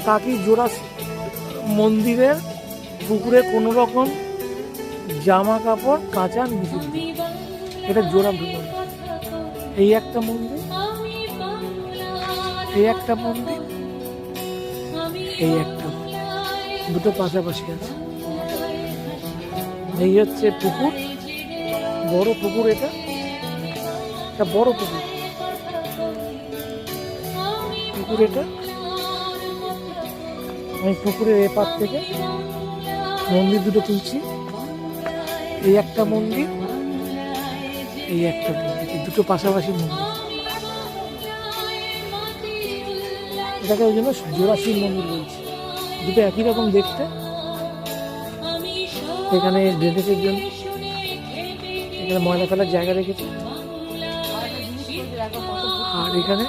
তাকি জোড়া মন্দিরের পুকুরে কোনো রকম জামা কাপড় কাঁচা নিষিদ্ধ। এটা জোড়া ভ্রমণ। এই একটা মন্দির, এই একটা মন্দির, এই একটা, দুটো পাশাপাশি আছে। এই হচ্ছে পুকুর, বড় পুকুর। এটা একটা বড় পুকুর, পুকুর এটা। আমি পুকুরের এপার থেকে মন্দির দুটো তুলছি। এই একটা মন্দির, এই একটা মন্দির, এই দুটো পাশাপাশি মন্দির। এটাকে ওই জন্য জোড়া শিব মন্দির বলছি। দুটো একই রকম দেখতে। এখানে ড্রেনেজের জন্য এখানে ময়লা ফেলার জায়গা রেখেছে, আর এখানে